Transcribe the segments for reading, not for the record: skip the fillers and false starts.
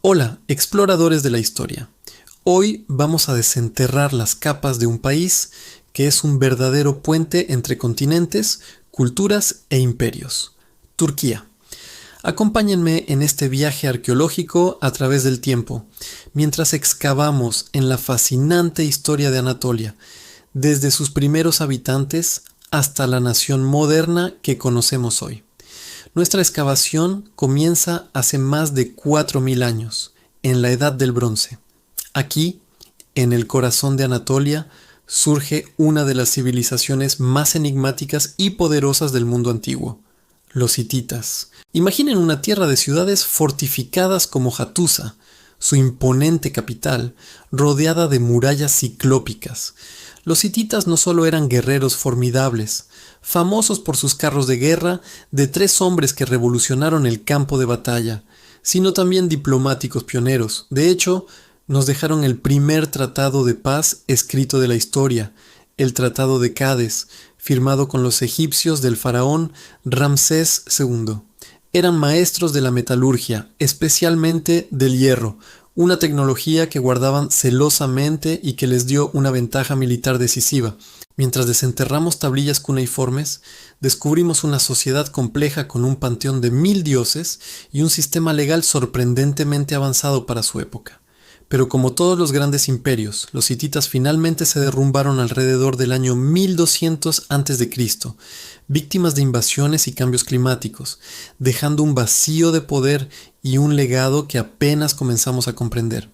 Hola, exploradores de la historia. Hoy vamos a desenterrar las capas de un país que es un verdadero puente entre continentes, culturas e imperios. Turquía. Acompáñenme en este viaje arqueológico a través del tiempo, mientras excavamos en la fascinante historia de Anatolia, desde sus primeros habitantes hasta la nación moderna que conocemos hoy. Nuestra excavación comienza hace más de 4000 años, en la Edad del Bronce. Aquí, en el corazón de Anatolia, surge una de las civilizaciones más enigmáticas y poderosas del mundo antiguo, los hititas. Imaginen una tierra de ciudades fortificadas como Hattusa, su imponente capital, rodeada de murallas ciclópicas. Los hititas no solo eran guerreros formidables, famosos por sus carros de guerra de 3 hombres que revolucionaron el campo de batalla, sino también diplomáticos pioneros. De hecho, nos dejaron el primer tratado de paz escrito de la historia, el Tratado de Cádiz, firmado con los egipcios del faraón Ramsés II. Eran maestros de la metalurgia, especialmente del hierro, una tecnología que guardaban celosamente y que les dio una ventaja militar decisiva. Mientras desenterramos tablillas cuneiformes, descubrimos una sociedad compleja con un panteón de 1000 dioses y un sistema legal sorprendentemente avanzado para su época. Pero como todos los grandes imperios, los hititas finalmente se derrumbaron alrededor del año 1200 a.C., víctimas de invasiones y cambios climáticos, dejando un vacío de poder y un legado que apenas comenzamos a comprender.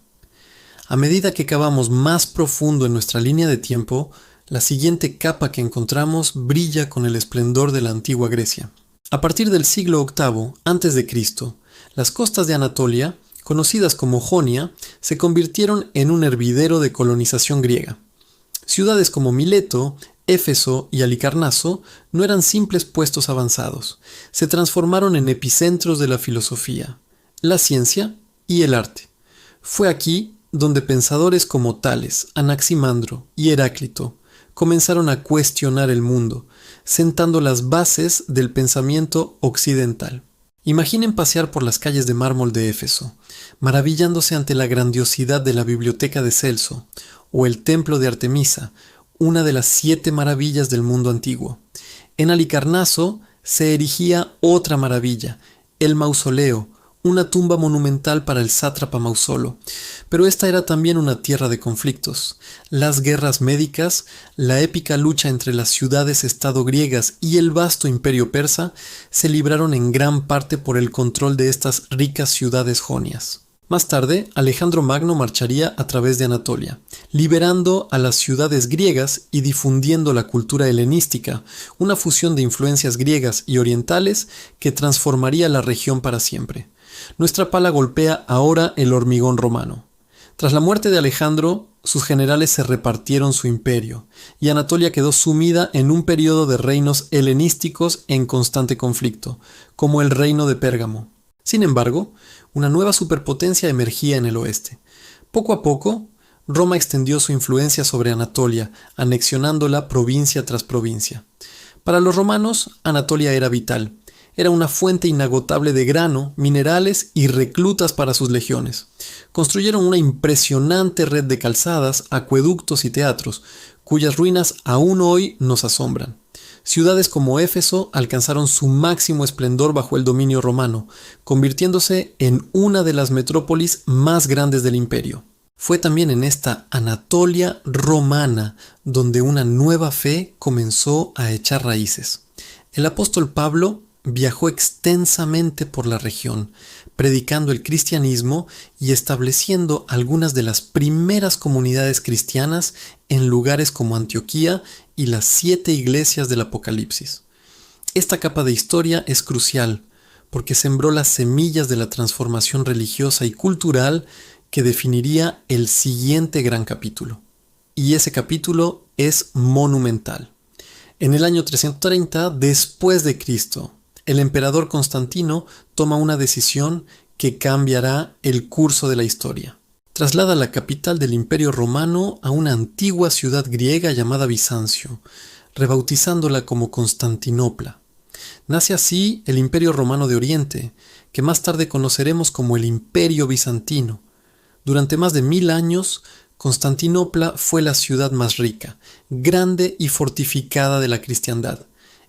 A medida que cavamos más profundo en nuestra línea de tiempo, la siguiente capa que encontramos brilla con el esplendor de la antigua Grecia. A partir del siglo VIII a.C., las costas de Anatolia, conocidas como Jonia, se convirtieron en un hervidero de colonización griega. Ciudades como Mileto, Éfeso y Halicarnaso no eran simples puestos avanzados, se transformaron en epicentros de la filosofía, la ciencia y el arte. Fue aquí donde pensadores como Tales, Anaximandro y Heráclito comenzaron a cuestionar el mundo, sentando las bases del pensamiento occidental. Imaginen pasear por las calles de mármol de Éfeso, maravillándose ante la grandiosidad de la biblioteca de Celso o el templo de Artemisa, una de las 7 maravillas del mundo antiguo. En Halicarnaso se erigía otra maravilla, el mausoleo, una tumba monumental para el sátrapa Mausolo. Pero esta era también una tierra de conflictos. Las guerras médicas, la épica lucha entre las ciudades-estado griegas y el vasto imperio persa se libraron en gran parte por el control de estas ricas ciudades jonias. Más tarde, Alejandro Magno marcharía a través de Anatolia, liberando a las ciudades griegas y difundiendo la cultura helenística, una fusión de influencias griegas y orientales que transformaría la región para siempre. Nuestra pala golpea ahora el hormigón romano. Tras la muerte de Alejandro, sus generales se repartieron su imperio, y Anatolia quedó sumida en un periodo de reinos helenísticos en constante conflicto, como el reino de Pérgamo. Sin embargo, una nueva superpotencia emergía en el oeste. Poco a poco, Roma extendió su influencia sobre Anatolia, anexionándola provincia tras provincia. Para los romanos, Anatolia era vital. Era una fuente inagotable de grano, minerales y reclutas para sus legiones. Construyeron una impresionante red de calzadas, acueductos y teatros, cuyas ruinas aún hoy nos asombran. Ciudades como Éfeso alcanzaron su máximo esplendor bajo el dominio romano, convirtiéndose en una de las metrópolis más grandes del imperio. Fue también en esta Anatolia romana donde una nueva fe comenzó a echar raíces. El apóstol Pablo viajó extensamente por la región, predicando el cristianismo y estableciendo algunas de las primeras comunidades cristianas en lugares como Antioquía y las 7 iglesias del Apocalipsis. Esta capa de historia es crucial porque sembró las semillas de la transformación religiosa y cultural que definiría el siguiente gran capítulo. Y ese capítulo es monumental. En el año 330 después de Cristo, el emperador Constantino toma una decisión que cambiará el curso de la historia. Traslada la capital del Imperio Romano a una antigua ciudad griega llamada Bizancio, rebautizándola como Constantinopla. Nace así el Imperio Romano de Oriente, que más tarde conoceremos como el Imperio Bizantino. Durante más de 1000 años, Constantinopla fue la ciudad más rica, grande y fortificada de la cristiandad.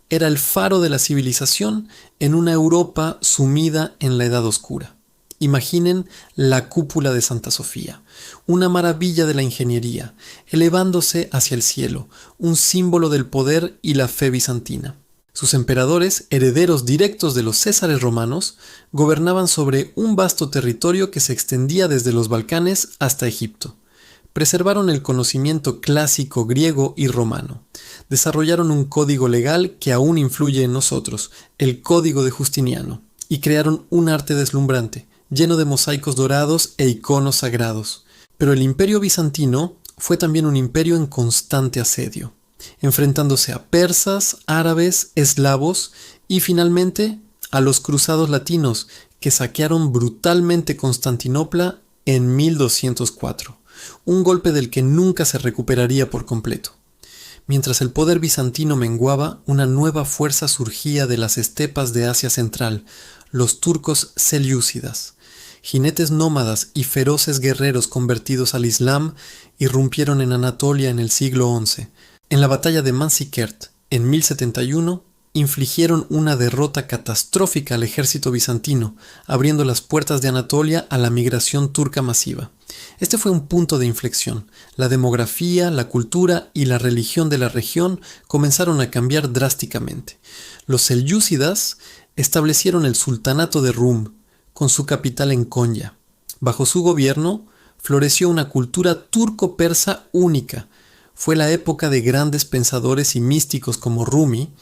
Era el faro de la civilización en una Europa sumida en la Edad Oscura. Imaginen la cúpula de Santa Sofía, una maravilla de la ingeniería, elevándose hacia el cielo, un símbolo del poder y la fe bizantina. Sus emperadores, herederos directos de los césares romanos, gobernaban sobre un vasto territorio que se extendía desde los Balcanes hasta Egipto. Preservaron el conocimiento clásico griego y romano. Desarrollaron un código legal que aún influye en nosotros, el Código de Justiniano, y crearon un arte deslumbrante, lleno de mosaicos dorados e iconos sagrados. Pero el Imperio Bizantino fue también un imperio en constante asedio, enfrentándose a persas, árabes, eslavos y finalmente a los cruzados latinos que saquearon brutalmente Constantinopla en 1204, un golpe del que nunca se recuperaría por completo. Mientras el poder bizantino menguaba, una nueva fuerza surgía de las estepas de Asia Central, los turcos selyúcidas. Jinetes nómadas y feroces guerreros convertidos al Islam irrumpieron en Anatolia en el siglo XI. En la batalla de Manzikert, en 1071, infligieron una derrota catastrófica al ejército bizantino, abriendo las puertas de Anatolia a la migración turca masiva. Este fue un punto de inflexión. La demografía, la cultura y la religión de la región comenzaron a cambiar drásticamente. Los selyúcidas establecieron el sultanato de Rum, con su capital en Konya. Bajo su gobierno, floreció una cultura turco-persa única. Fue la época de grandes pensadores y místicos como Rumi,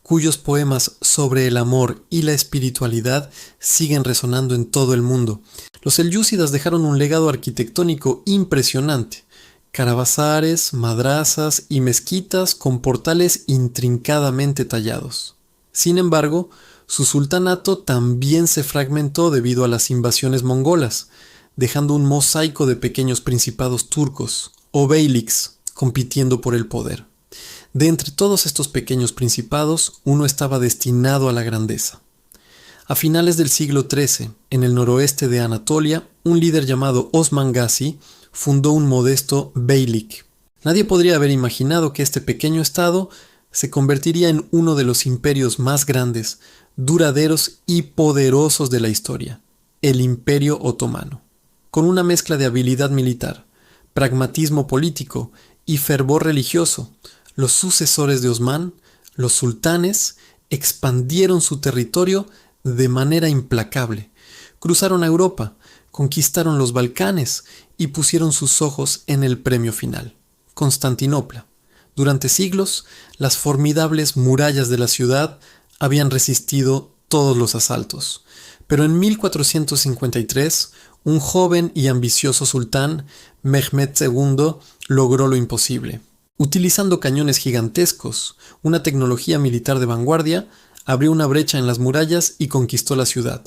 cuyos poemas sobre el amor y la espiritualidad siguen resonando en todo el mundo. Los selyúcidas dejaron un legado arquitectónico impresionante. Carabasares, madrazas y mezquitas con portales intrincadamente tallados. Sin embargo, su sultanato también se fragmentó debido a las invasiones mongolas, dejando un mosaico de pequeños principados turcos, o beyliks, compitiendo por el poder. De entre todos estos pequeños principados, uno estaba destinado a la grandeza. A finales del siglo XIII, en el noroeste de Anatolia, un líder llamado Osman Gazi fundó un modesto beylik. Nadie podría haber imaginado que este pequeño estado se convertiría en uno de los imperios más grandes, duraderos y poderosos de la historia, el Imperio Otomano. Con una mezcla de habilidad militar, pragmatismo político y fervor religioso, los sucesores de Osman, los sultanes, expandieron su territorio de manera implacable. Cruzaron a Europa, conquistaron los Balcanes y pusieron sus ojos en el premio final, Constantinopla. Durante siglos, las formidables murallas de la ciudad habían resistido todos los asaltos. Pero en 1453, un joven y ambicioso sultán, Mehmed II, logró lo imposible. Utilizando cañones gigantescos, una tecnología militar de vanguardia, abrió una brecha en las murallas y conquistó la ciudad,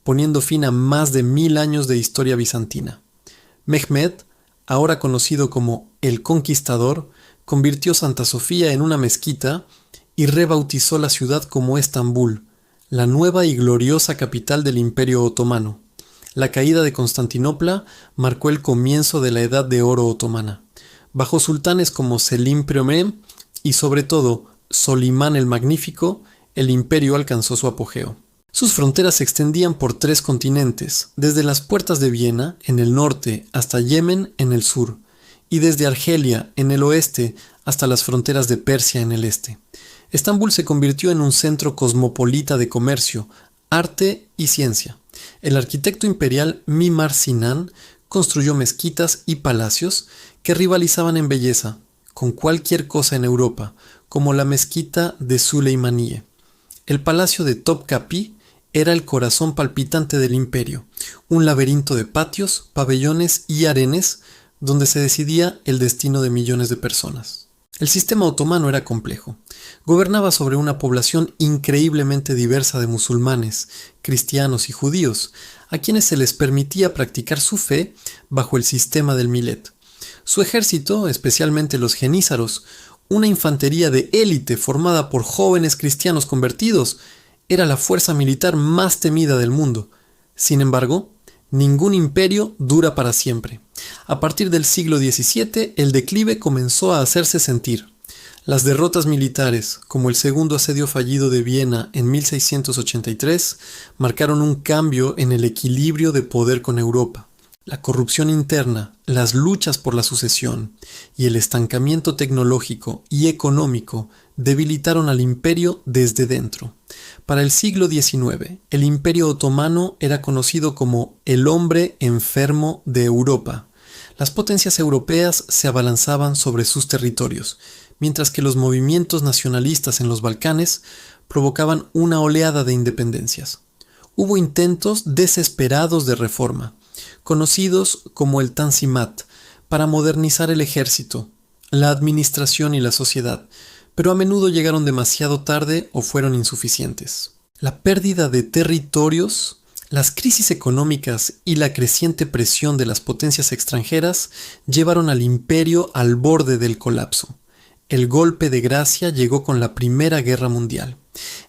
poniendo fin a más de 1000 años de historia bizantina. Mehmed, ahora conocido como el Conquistador, convirtió Santa Sofía en una mezquita y rebautizó la ciudad como Estambul, la nueva y gloriosa capital del Imperio Otomano. La caída de Constantinopla marcó el comienzo de la Edad de Oro otomana. Bajo sultanes como Selim I y sobre todo Solimán el Magnífico, el imperio alcanzó su apogeo. Sus fronteras se extendían por 3 continentes, desde las puertas de Viena, en el norte, hasta Yemen, en el sur, y desde Argelia, en el oeste, hasta las fronteras de Persia, en el este. Estambul se convirtió en un centro cosmopolita de comercio, arte y ciencia. El arquitecto imperial Mimar Sinan construyó mezquitas y palacios que rivalizaban en belleza con cualquier cosa en Europa, como la mezquita de Suleimaniye. El palacio de Topkapi era el corazón palpitante del imperio, un laberinto de patios, pabellones y arenes donde se decidía el destino de millones de personas. El sistema otomano era complejo. Gobernaba sobre una población increíblemente diversa de musulmanes, cristianos y judíos, a quienes se les permitía practicar su fe bajo el sistema del Milet. Su ejército, especialmente los genízaros, una infantería de élite formada por jóvenes cristianos convertidos, era la fuerza militar más temida del mundo, Sin embargo, ningún imperio dura para siempre. A partir del siglo XVII, el declive comenzó a hacerse sentir. Las derrotas militares, como el segundo asedio fallido de Viena en 1683, marcaron un cambio en el equilibrio de poder con Europa. La corrupción interna, las luchas por la sucesión y el estancamiento tecnológico y económico debilitaron al imperio desde dentro. Para el siglo XIX, el Imperio Otomano era conocido como el hombre enfermo de Europa. Las potencias europeas se abalanzaban sobre sus territorios, mientras que los movimientos nacionalistas en los Balcanes provocaban una oleada de independencias. Hubo intentos desesperados de reforma, conocidos como el Tanzimat, para modernizar el ejército, la administración y la sociedad, pero a menudo llegaron demasiado tarde o fueron insuficientes. La pérdida de territorios, las crisis económicas y la creciente presión de las potencias extranjeras llevaron al imperio al borde del colapso. El golpe de gracia llegó con la Primera Guerra Mundial.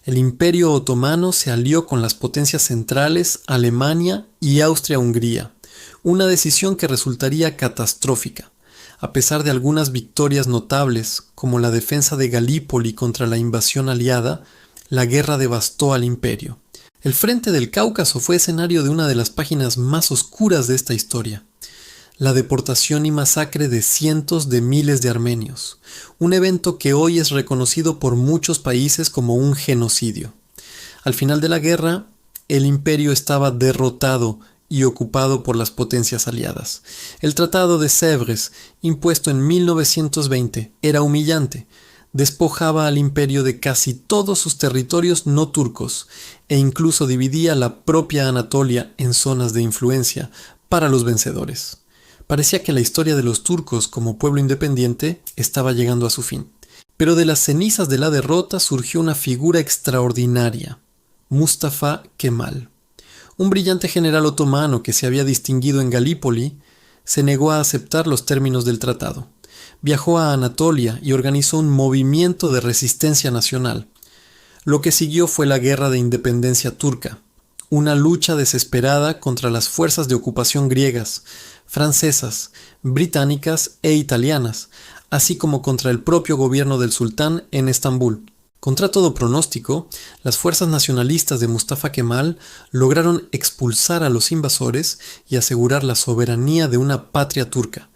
El Imperio Otomano se alió con las potencias centrales, Alemania y Austria-Hungría, una decisión que resultaría catastrófica. A pesar de algunas victorias notables, como la defensa de Galípoli contra la invasión aliada, la guerra devastó al imperio. El frente del Cáucaso fue escenario de una de las páginas más oscuras de esta historia: la deportación y masacre de cientos de miles de armenios, un evento que hoy es reconocido por muchos países como un genocidio. Al final de la guerra, el imperio estaba derrotado y ocupado por las potencias aliadas. El Tratado de Sèvres, impuesto en 1920, era humillante. Despojaba al imperio de casi todos sus territorios no turcos e incluso dividía la propia Anatolia en zonas de influencia para los vencedores. Parecía que la historia de los turcos como pueblo independiente estaba llegando a su fin. Pero de las cenizas de la derrota surgió una figura extraordinaria: Mustafa Kemal. Un brillante general otomano que se había distinguido en Galípoli se negó a aceptar los términos del tratado. Viajó a Anatolia y organizó un movimiento de resistencia nacional. Lo que siguió fue la Guerra de Independencia Turca, una lucha desesperada contra las fuerzas de ocupación griegas, francesas, británicas e italianas, así como contra el propio gobierno del sultán en Estambul. Contra todo pronóstico, las fuerzas nacionalistas de Mustafa Kemal lograron expulsar a los invasores y asegurar la soberanía de una patria turca.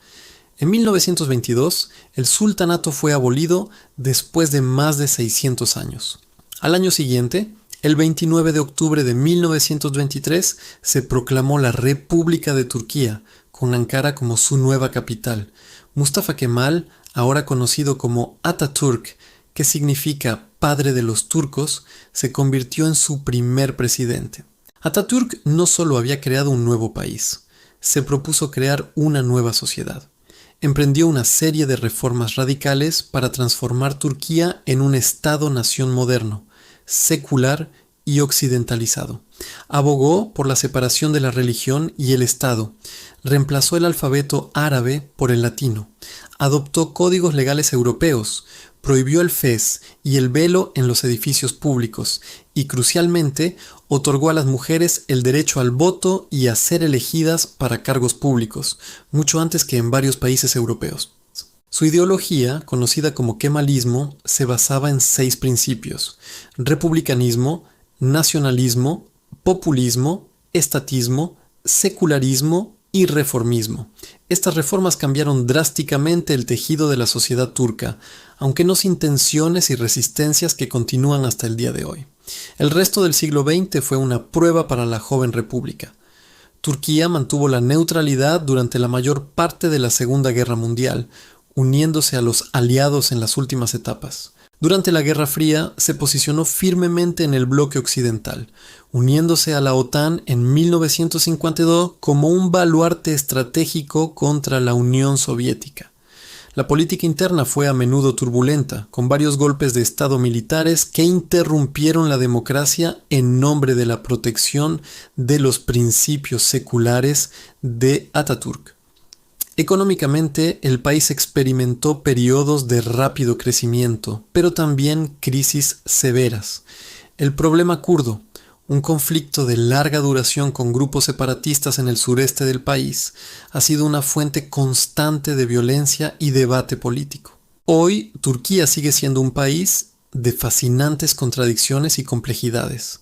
En 1922, el sultanato fue abolido después de más de 600 años. Al año siguiente, el 29 de octubre de 1923, se proclamó la República de Turquía, con Ankara como su nueva capital. Mustafa Kemal, ahora conocido como Atatürk, que significa padre de los turcos, se convirtió en su primer presidente. Atatürk no solo había creado un nuevo país, se propuso crear una nueva sociedad. Emprendió una serie de reformas radicales para transformar Turquía en un Estado-nación moderno, secular y occidentalizado. Abogó por la separación de la religión y el Estado, reemplazó el alfabeto árabe por el latino, adoptó códigos legales europeos, prohibió el fez y el velo en los edificios públicos y, crucialmente, otorgó a las mujeres el derecho al voto y a ser elegidas para cargos públicos, mucho antes que en varios países europeos. Su ideología, conocida como kemalismo, se basaba en 6 principios: republicanismo, nacionalismo, populismo, estatismo, secularismo y reformismo. Estas reformas cambiaron drásticamente el tejido de la sociedad turca, aunque no sin tensiones y resistencias que continúan hasta el día de hoy. El resto del siglo XX fue una prueba para la joven república. Turquía mantuvo la neutralidad durante la mayor parte de la Segunda Guerra Mundial, uniéndose a los aliados en las últimas etapas. Durante la Guerra Fría se posicionó firmemente en el bloque occidental, uniéndose a la OTAN en 1952 como un baluarte estratégico contra la Unión Soviética. La política interna fue a menudo turbulenta, con varios golpes de estado militares que interrumpieron la democracia en nombre de la protección de los principios seculares de Atatürk. Económicamente, el país experimentó periodos de rápido crecimiento, pero también crisis severas. El problema kurdo, Un conflicto de larga duración con grupos separatistas en el sureste del país ha sido una fuente constante de violencia y debate político. Hoy, Turquía sigue siendo un país de fascinantes contradicciones y complejidades.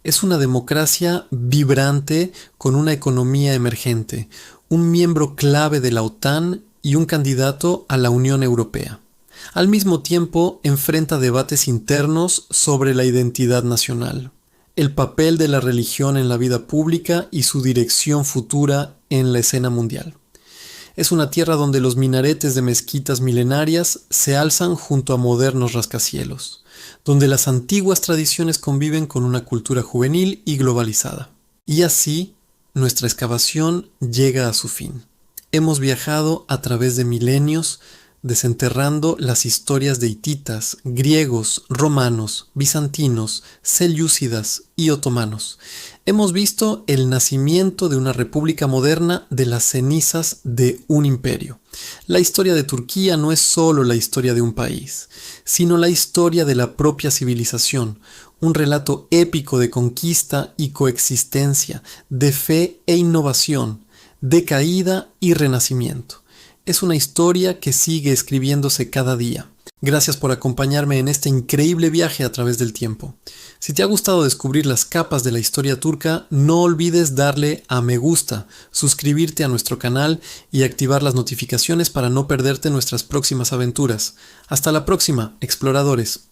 Es una democracia vibrante con una economía emergente, un miembro clave de la OTAN y un candidato a la Unión Europea. Al mismo tiempo, enfrenta debates internos sobre la identidad nacional, el papel de la religión en la vida pública y su dirección futura en la escena mundial. Es una tierra donde los minaretes de mezquitas milenarias se alzan junto a modernos rascacielos, donde las antiguas tradiciones conviven con una cultura juvenil y globalizada. Y así, nuestra excavación llega a su fin. Hemos viajado a través de milenios, desenterrando las historias de hititas, griegos, romanos, bizantinos, selyúcidas y otomanos. Hemos visto el nacimiento de una república moderna de las cenizas de un imperio. La historia de Turquía no es solo la historia de un país, sino la historia de la propia civilización, un relato épico de conquista y coexistencia, de fe e innovación, de caída y renacimiento. Es una historia que sigue escribiéndose cada día. Gracias por acompañarme en este increíble viaje a través del tiempo. Si te ha gustado descubrir las capas de la historia turca, no olvides darle a me gusta, suscribirte a nuestro canal y activar las notificaciones para no perderte nuestras próximas aventuras. Hasta la próxima, exploradores.